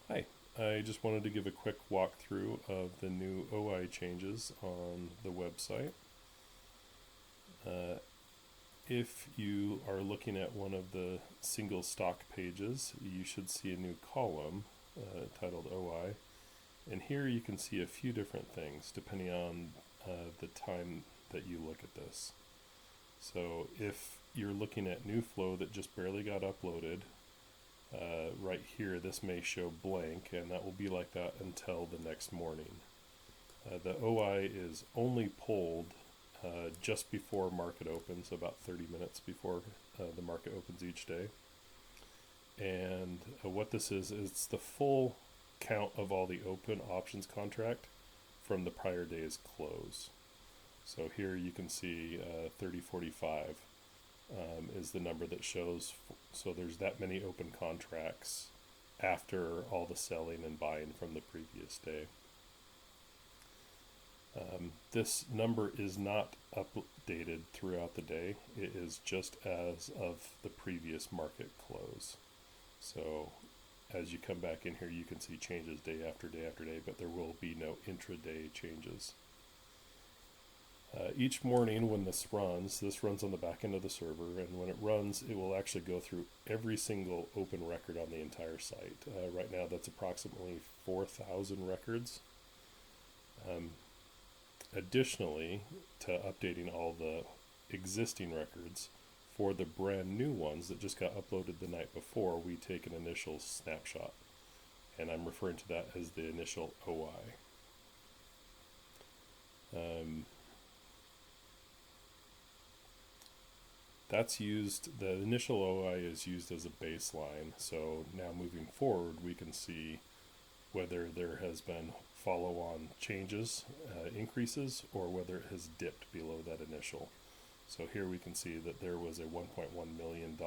Hi, I just wanted to give a quick walkthrough of the new OI changes on the website. Uh, if you are looking at one of the single stock pages, you should see a new column titled OI. And here you can see a few different things depending on the time that you look at this. So if you're looking at new flow that just barely got uploaded, right here, this may show blank, and that will be like that until the next morning. The OI is only pulled just before market opens, about 30 minutes before the market opens each day. And what this is, it's the full count of all the open options contract from the prior day's close. So here you can see 3045 is the number that shows. So there's that many open contracts after all the selling and buying from the previous day. This number is not updated throughout the day. It is just as of the previous market close. So as you come back in here, you can see changes day after day after day, but there will be no intraday changes. Each morning when this runs on the back end of the server, and when it runs, it will actually go through every single open record on the entire site. Right now, that's approximately 4,000 records. Um, Additionally, to updating all the existing records, for the brand new ones that just got uploaded the night before, we take an initial snapshot. And I'm referring to that as the initial OI. That's used, the initial OI is used as a baseline. So now moving forward, we can see whether there has been follow on changes, increases, or whether it has dipped below that initial. So here we can see that there was a $1.1 million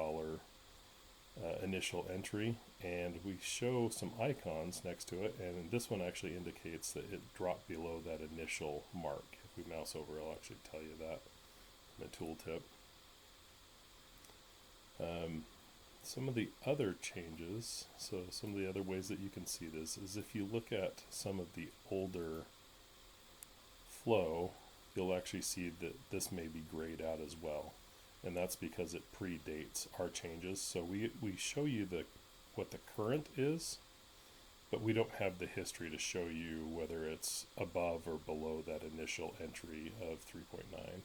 initial entry, and we show some icons next to it, and this one actually indicates that it dropped below that initial mark. If we mouse over, it'll actually tell you that in the tooltip. Some of the other changes, so some of the other ways that you can see this is if you look at some of the older flow, you'll actually see that this may be grayed out as well. And that's because it predates our changes. So we show you what the current is, but we don't have the history to show you whether it's above or below that initial entry of 3.9.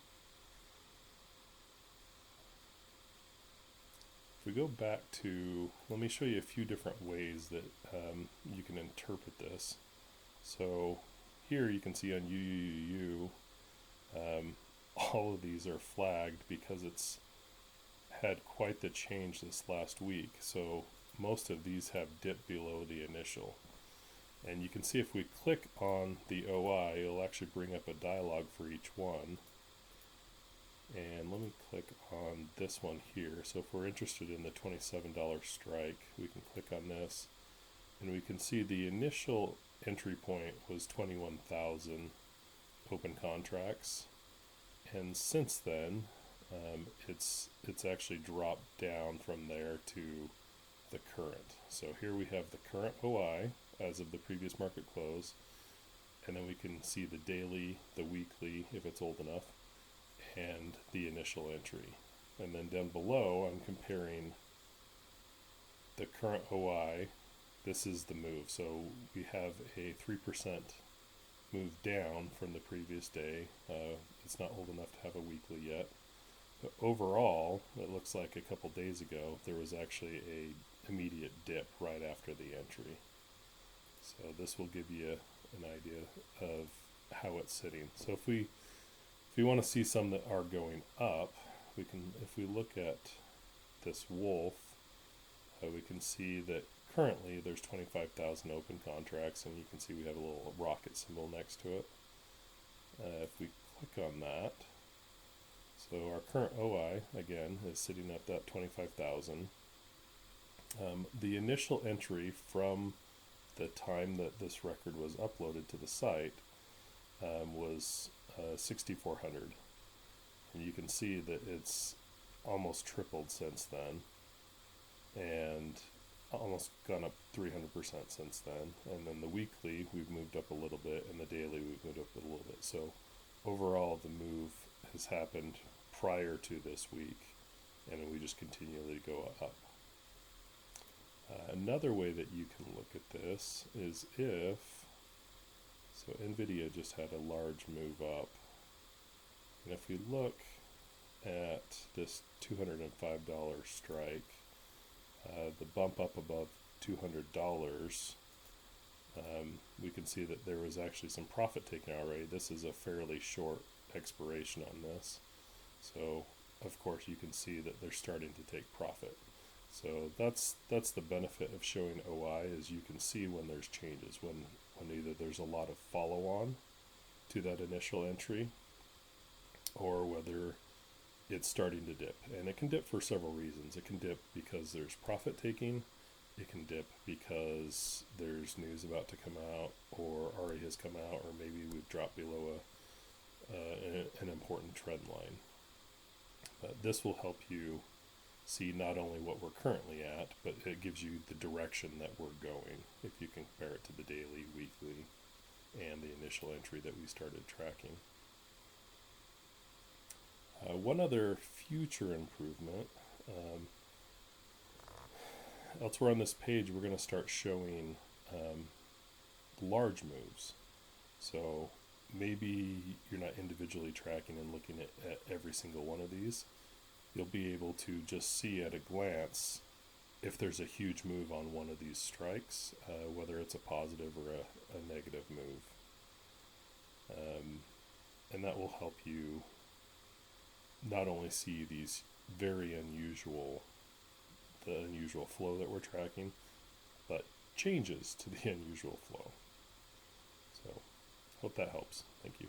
If we go back to, let me show you a few different ways that you can interpret this. So here you can see on UUUU, all of these are flagged because it's had quite the change this last week. So most of these have dipped below the initial. And you can see if we click on the OI, it'll actually bring up a dialog for each one. And let me click on this one here. So if we're interested in the $27 strike, we can click on this, and we can see the initial entry point was 21,000 open contracts, and since then it's actually dropped down from there to the current. So here we have the current OI as of the previous market close, and then we can see the daily, the weekly if it's old enough, and the initial entry. And then down below, I'm comparing the current OI. This is the move. So we have a 3% move down from the previous day. It's not old enough to have a weekly yet. But overall, it looks like a couple days ago, there was actually a immediate dip right after the entry. So this will give you an idea of how it's sitting. So if we want to see some that are going up, we can, if we look at this wolf, we can see that currently there's 25,000 open contracts, and you can see we have a little rocket symbol next to it. If we click on that, so our current OI again is sitting at that 25,000. The initial entry from the time that this record was uploaded to the site was 6,400, and you can see that it's almost tripled since then. And almost gone up 300% since then. And then the weekly, we've moved up a little bit, and the daily, we've moved up a little bit. So overall, the move has happened prior to this week, and we just continually go up. Another way that you can look at this is so NVIDIA just had a large move up, and if we look at this $205 strike, the bump up above $200, we can see that there was actually some profit taken already. This is a fairly short expiration on this, so of course you can see that they're starting to take profit. So that's the benefit of showing OI, is you can see when there's changes, when either there's a lot of follow on to that initial entry, or whether it's starting to dip. And it can dip for several reasons. It can dip because there's profit taking, it can dip because there's news about to come out, or already has come out, or maybe we've dropped below an important trend line. But this will help you see not only what we're currently at, but it gives you the direction that we're going if you can compare it to the daily, weekly, and the initial entry that we started tracking. One other future improvement, elsewhere on this page, we're going to start showing large moves. So maybe you're not individually tracking and looking at every single one of these. You'll be able to just see at a glance if there's a huge move on one of these strikes, whether it's a positive or a negative move. And that will help you not only see these very unusual flow that we're tracking, but changes to the unusual flow. So, hope that helps. Thank you.